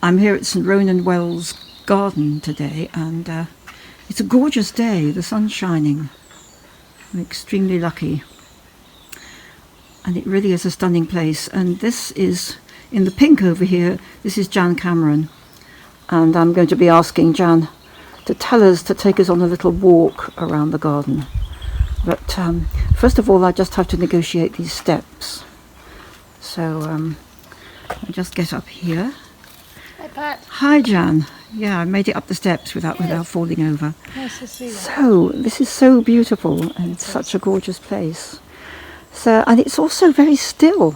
I'm here at St Ronan Wells Garden today, and it's a gorgeous day. The sun's shining. I'm extremely lucky. And it really is a stunning place. And this is, in the pink over here, this is Jan Cameron. And I'm going to be asking Jan to take us on a little walk around the garden. But first of all, I just have to negotiate these steps. So I just get up here. Hi, Pat. Hi, Jan. Yeah, I made it up the steps without falling over. Nice to see you. So this is so beautiful, and it's such a gorgeous place. So, and it's also very still.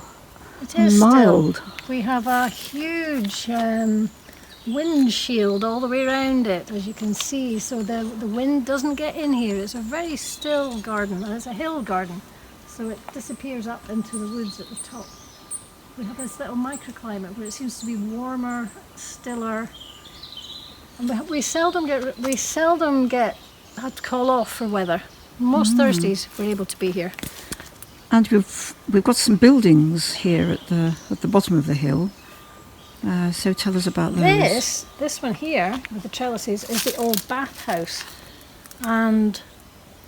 It is mild. Still. We have a huge windshield all the way around it, as you can see, so the wind doesn't get in here. It's a very still garden, and it's a hill garden, so it disappears up into the woods at the top. We have this little microclimate where it seems to be warmer, stiller, and we seldom get had to call off for weather. Most Thursdays we're able to be here. And we've got some buildings here at the bottom of the hill. So tell us about those. This one here with the trellises is the old bathhouse, and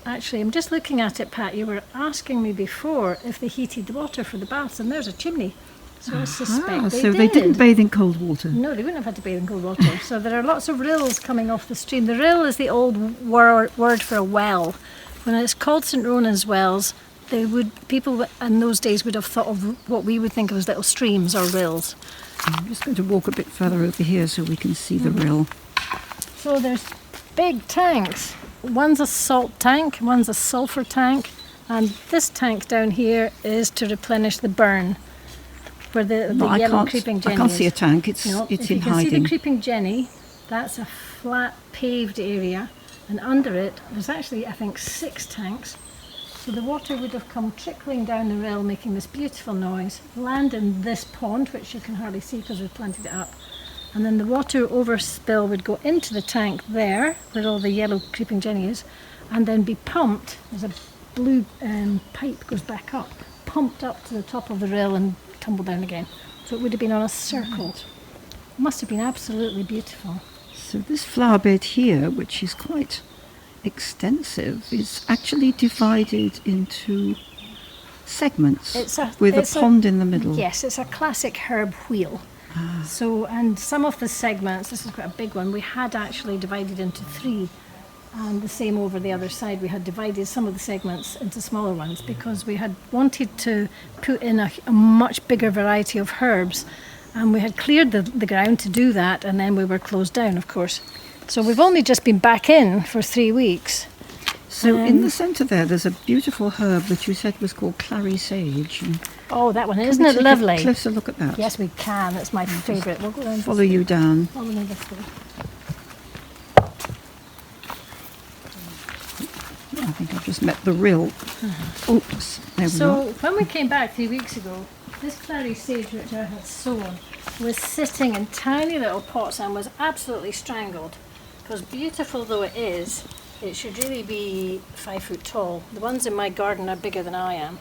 actually I'm just looking at it, Pat. You were asking me before if they heated the water for the baths, and there's a chimney. So I suspect they did. They didn't bathe in cold water. No, they wouldn't have had to bathe in cold water. So there are lots of rills coming off the stream. The rill is the old word for a well. When it's called St Ronan's Wells, people in those days would have thought of what we would think of as little streams or rills. I'm just going to walk a bit further over here so we can see the rill. So there's big tanks. One's a salt tank, one's a sulphur tank, and this tank down here is to replenish the burn, where the yellow creeping jenny is. I can't see a tank, it's in hiding. If you can see the creeping jenny, that's a flat paved area, and under it there's actually, I think, 6 tanks. So the water would have come trickling down the rill, making this beautiful noise, land in this pond, which you can hardly see because we've planted it up, and then the water overspill would go into the tank there, where all the yellow creeping jenny is, and then be pumped. There's a blue pipe goes back up, pumped up to the top of the rill and tumble down again. So it would have been on a circle. It must have been absolutely beautiful. So this flower bed here, which is quite extensive, is actually divided into segments with a pond in the middle. Yes, it's a classic herb wheel. So, and some of the segments, this is quite a big one, we had actually divided into 3, and the same over the other side. We had divided some of the segments into smaller ones because we had wanted to put in a much bigger variety of herbs, and we had cleared the ground to do that, and then we were closed down, of course. So we've only just been back in for 3 weeks. So in the centre there's a beautiful herb that you said was called clary sage. Oh, that one, isn't it lovely? A closer look at that. Yes, we can. It's my favourite. We'll go down. Follow you down. Follow me this way. I think I've just met the rill. Oops, there we are. So when we came back 3 weeks ago, this clary sage which I had sown was sitting in tiny little pots and was absolutely strangled. Because beautiful though it is, it should really be 5 foot tall. The ones in my garden are bigger than I am.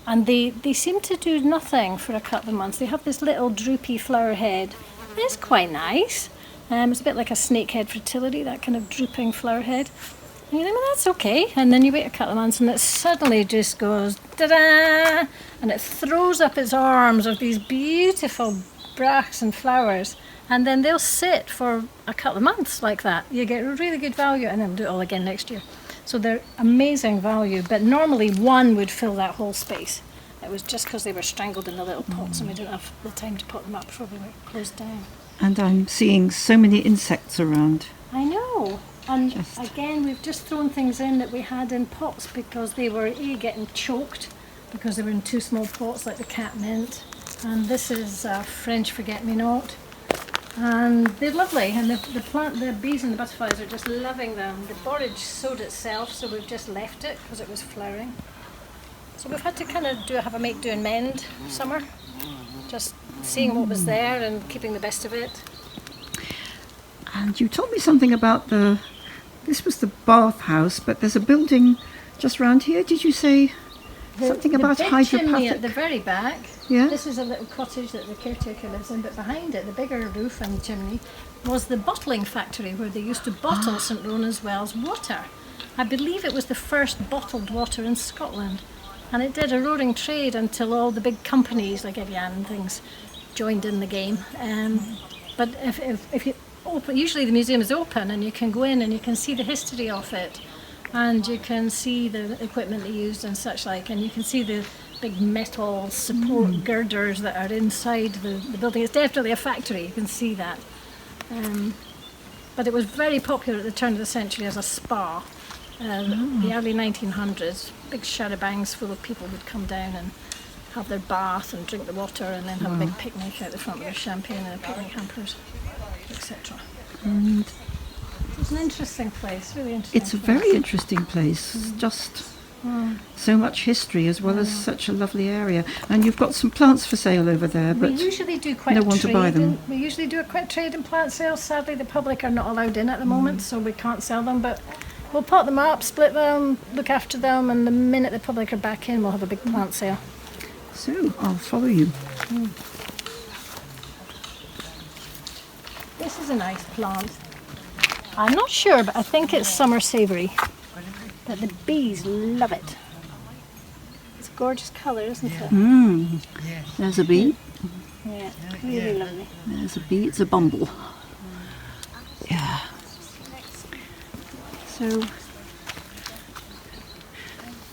And they seem to do nothing for a couple of months. They have this little droopy flower head. It's quite nice. It's a bit like a snakehead fertility, that kind of drooping flower head. And you think, well, that's okay. And then you wait a couple of months and it suddenly just goes, da-da! And it throws up its arms of these beautiful bracts and flowers. And then they'll sit for a couple of months like that. You get really good value, and then we'll do it all again next year. So they're amazing value, but normally one would fill that whole space. It was just because they were strangled in the little pots and we didn't have the time to pot them up before we were closed down. And I'm seeing so many insects around. I know. And again, we've just thrown things in that we had in pots because they were getting choked because they were in too small pots, like the catmint. And this is French forget-me-not. And they're lovely, and the bees and the butterflies are just loving them. The borage sowed itself, so we've just left it because it was flowering. So we've had to kind of have a make, do and mend summer, just seeing what was there and keeping the best of it. And you told me something about this was the bathhouse, but there's a building just round here. Did you say Something about the big chimney hydropathic. at the very back. Yeah. This is a little cottage that the caretaker lives in, but behind it, the bigger roof and chimney, was the bottling factory where they used to bottle St Ronan's Wells water. I believe it was the first bottled water in Scotland, and it did a roaring trade until all the big companies like Evian and things joined in the game. But if you open, usually the museum is open and you can go in and you can see the history of it, and you can see the equipment they used and such like, and you can see the big metal support girders that are inside the building. It's definitely a factory, you can see that. But it was very popular at the turn of the century as a spa. The early 1900s, big charabangs full of people would come down and have their bath and drink the water and then have a big picnic out the front with their champagne and their picnic hampers, etc. And It's an interesting place, really interesting. it's a very interesting place. Just so much history as well as such a lovely area. And you've got some plants for sale over there, We but usually do quite no a one to buy trade. them. We usually do a quick trade in plant sales. Sadly, the public are not allowed in at the moment, so we can't sell them. But we'll pot them up, split them, look after them, and the minute the public are back in, we'll have a big plant sale. so I'll follow you. This is a nice plant. I'm not sure, but I think it's summer savoury. But the bees love it. It's a gorgeous colour, isn't it? There's a bee. Yeah, really lovely. There's a bee. It's a bumble. Yeah. So,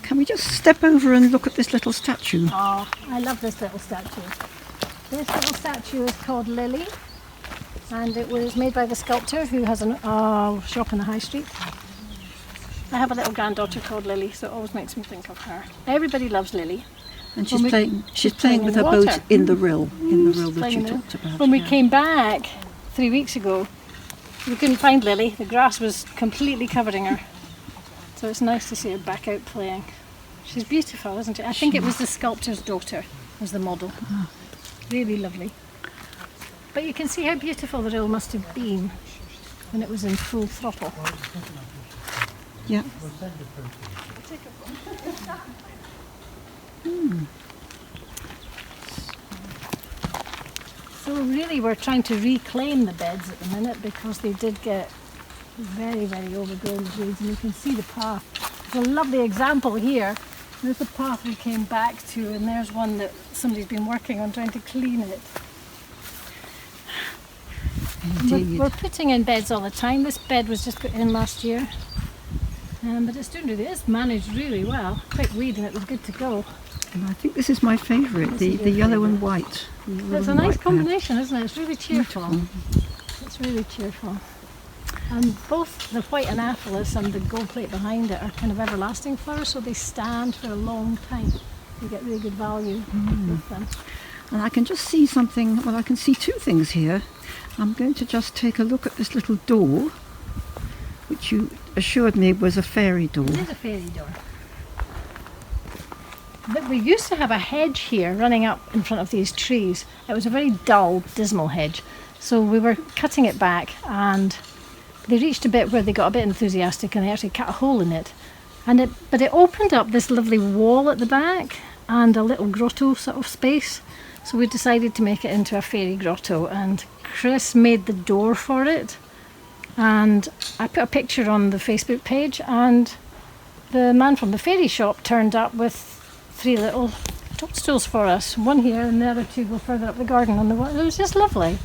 can we just step over and look at this little statue? Oh, I love this little statue. This little statue is called Lily, and it was made by the sculptor who has a shop in the high street. I have a little granddaughter called Lily, so it always makes me think of her. Everybody loves Lily. And she's When we- She's playing with her in the boat water. in the rill, that Playing you in the- talked about. When we yeah. came back 3 weeks ago, we couldn't find Lily. The grass was completely covering her. So it's nice to see her back out playing. She's beautiful, isn't she? I think it was the sculptor's daughter was the model. Really lovely. But you can see how beautiful the rill must have been when it was in full throttle. Yeah. So really we're trying to reclaim the beds at the minute because they did get very, very overgrown with weeds, and you can see the path. There's a lovely example here. There's the path we came back to, and there's one that somebody's been working on trying to clean it. Indeed. We're putting in beds all the time. This bed was just put in last year, but it's managed really well. Quite weed, and it was good to go. And I think this is my favourite, the yellow and white. The yellow It's a and nice white bed. combination, isn't it? It's really cheerful. Beautiful. It's really cheerful. And both the white anaphyllus and the gold plate behind it are kind of everlasting flowers, so they stand for a long time. You get really good value with them. And I can just see something, well, I can see two things here. I'm going to just take a look at this little door, which you assured me was a fairy door. It is a fairy door. We used to have a hedge here running up in front of these trees. It was a very dull, dismal hedge. So we were cutting it back, and they reached a bit where they got a bit enthusiastic and they actually cut a hole in it. But it opened up this lovely wall at the back and a little grotto sort of space. So we decided to make it into a fairy grotto, and Chris made the door for it. And I put a picture on the Facebook page, and the man from the fairy shop turned up with 3 little toadstools for us. One here and the other 2 go further up the garden on the wall. It was just lovely.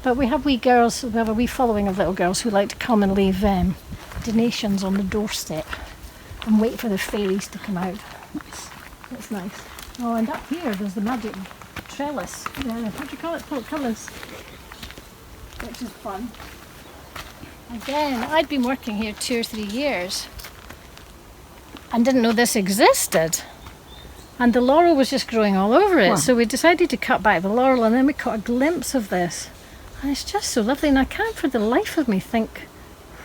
But we have we have a wee following of little girls who like to come and leave donations on the doorstep and wait for the fairies to come out. Nice. It's nice. Oh, and up here there's the magic trellis. What do you call it? Portcullis. Which is fun. Again, I'd been working here 2 or 3 years and didn't know this existed. And the laurel was just growing all over it. Wow. So we decided to cut back the laurel, and then we caught a glimpse of this. And it's just so lovely, and I can't for the life of me think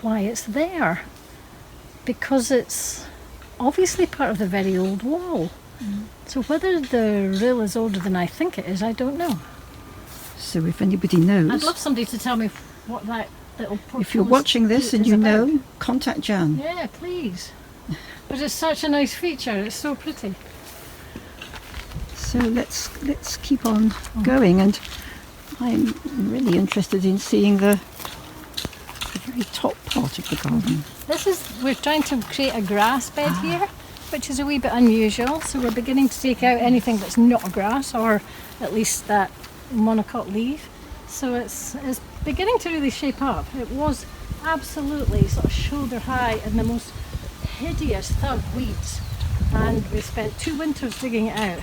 why it's there. Because it's obviously part of the very old wall. So whether the rill is older than I think it is, I don't know. So if anybody knows, I'd love somebody to tell me what that little if you're portcullis watching this and is you about. know, contact Jan. Yeah, please. But it's such a nice feature, it's so pretty. So let's keep on going, and I'm really interested in seeing the very top part of the garden. We're trying to create a grass bed here, which is a wee bit unusual. So we're beginning to take out anything that's not grass, or at least that monocot leaf. So it's beginning to really shape up. It was absolutely sort of shoulder high and the most hideous thug weeds, and we spent 2 winters digging it out,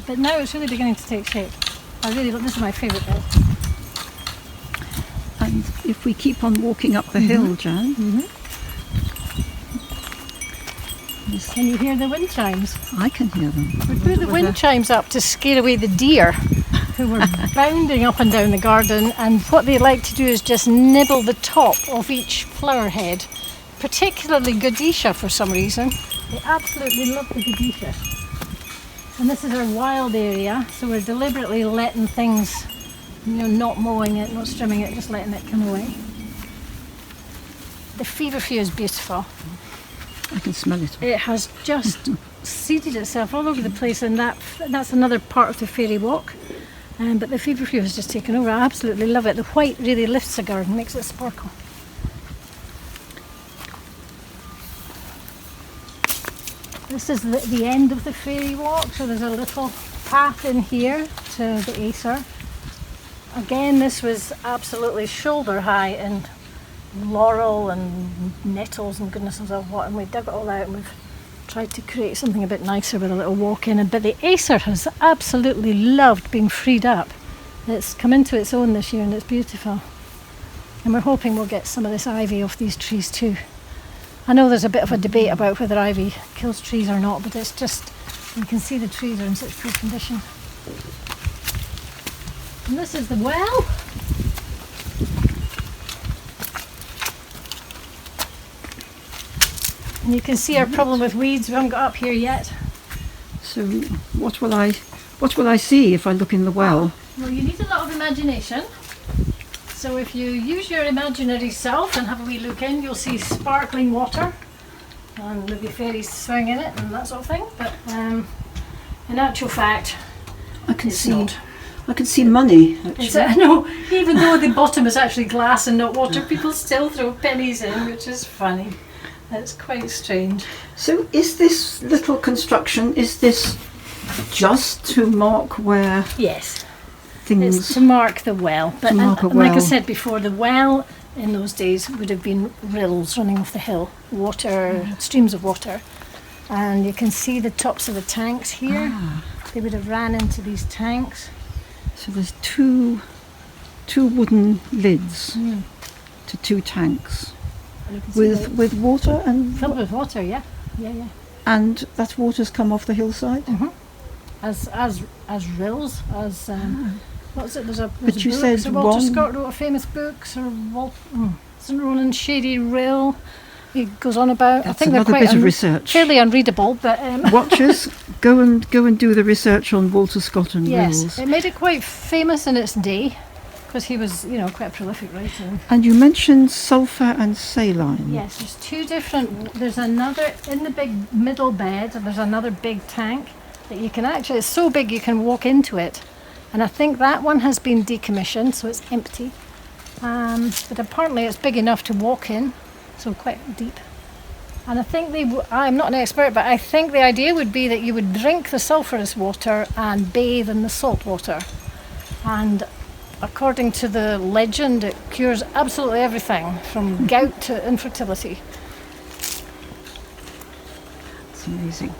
but now it's really beginning to take shape. This is my favourite bed. And if we keep on walking up the hill, Jan, can you hear the wind chimes? I can hear them. We put the wind chimes up to scare away the deer who were bounding up and down the garden, and what they like to do is just nibble the top of each flower head, particularly Godetia for some reason. They absolutely love the Godetia. And this is our wild area, so we're deliberately letting things, not mowing it, not trimming it, just letting it come away. The feverfew is beautiful. I can smell it. It has just seeded itself all over the place, and that's another part of the fairy walk. But the feverfew has just taken over. I absolutely love it. The white really lifts the garden, makes it sparkle. This is the end of the fairy walk, so there's a little path in here to the Acer. Again, this was absolutely shoulder high in laurel and nettles and goodness knows what, and we dug it all out and we've tried to create something a bit nicer with a little walk in. But the Acer has absolutely loved being freed up. It's come into its own this year and it's beautiful. And we're hoping we'll get some of this ivy off these trees too. I know there's a bit of a debate about whether ivy kills trees or not, but it's just, you can see the trees are in such poor condition. And this is the well. And you can see our problem with weeds. We haven't got up here yet. So what will I see if I look in the well? Well, you need a lot of imagination. So if you use your imaginary self and have a wee look in, you'll see sparkling water and maybe fairies swimming in it and that sort of thing. But in actual fact, I can see money. Actually, no, even though the bottom is actually glass and not water, people still throw pennies in, which is funny. It's quite strange. So is this little construction, is this just to mark where Yes. things... It's to mark the well. But mark a like I well. said before, the well in those days would have been rills running off the hill, water, streams of water. And you can see the tops of the tanks here. They would have ran into these tanks. So there's two wooden lids to 2 tanks with water and... Filled with water, yeah. And that water's come off the hillside? As rills, as what's it? There's a But you book. said So Walter one... Scott wrote a famous book, St. Ronan Shady Rill. He goes on about. That's I think they're another quite bit of research. fairly unreadable, but Watchers, go and do the research on Walter Scott and yes, rills. it made it quite famous in its day because he was, quite a prolific writer. And you mentioned sulphur and saline. Yes, there's 2 different. There's another in the big middle bed, and there's another big tank that you can actually. It's so big you can walk into it, and I think that one has been decommissioned, so it's empty. But apparently it's big enough to walk in, so quite deep. And I think I'm not an expert, but I think the idea would be that you would drink the sulphurous water and bathe in the salt water. And according to the legend, it cures absolutely everything from gout to infertility. It's amazing.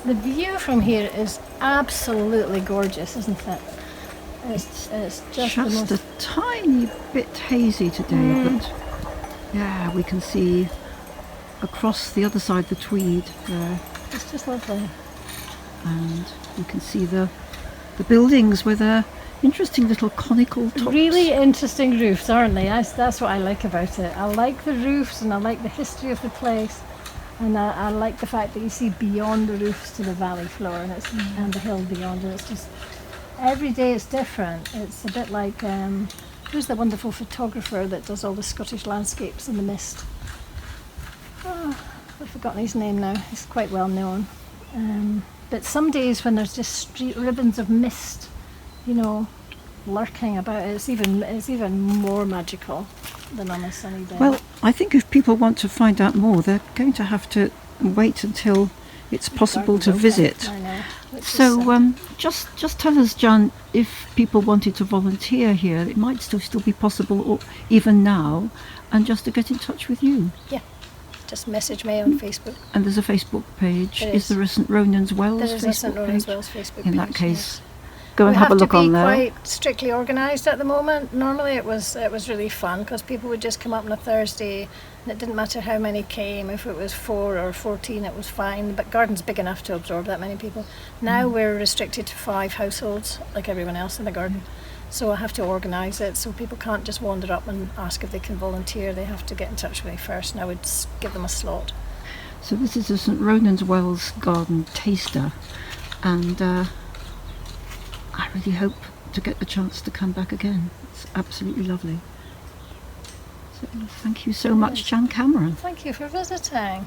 The view from here is absolutely gorgeous, isn't it? It's just the most... a tiny bit hazy today, but yeah, we can see across the other side the Tweed there, It's just lovely. and you can see the buildings with their interesting little conical tops. Really interesting roofs, aren't they? That's what I like about it. I like the roofs and I like the history of the place, and I like the fact that you see beyond the roofs to the valley floor and the hill beyond it. It's just every day it's different. It's a bit like who's the wonderful photographer that does all the Scottish landscapes in the mist? I've forgotten his name now. He's quite well known. But some days when there's just street ribbons of mist, you know, lurking about, it's even more magical than on a sunny day. Well, I think if people want to find out more, they're going to have to wait until it's possible to visit. I know. So just tell us, Jan, if people wanted to volunteer here, it might still be possible, or even now, and just to get in touch with you. Yeah, just message me on Facebook. And there's a Facebook page. There Is there a St Ronan's Wells There is a Facebook St Ronan's page? Wells Facebook page. In that case, yes. go and have a look on there. We have to be quite strictly organised at the moment. Normally it was really fun because people would just come up on a Thursday and it didn't matter how many came. If it was 4 or 14 it was fine, but garden's big enough to absorb that many people. Now we're restricted to 5 households like everyone else in the garden. So I have to organise it so people can't just wander up and ask if they can volunteer. They have to get in touch with me first and I would give them a slot. So this is a St Ronan's Wells garden taster, and I really hope to get the chance to come back again. It's absolutely lovely. So thank you so much, Jan Cameron. Thank you for visiting.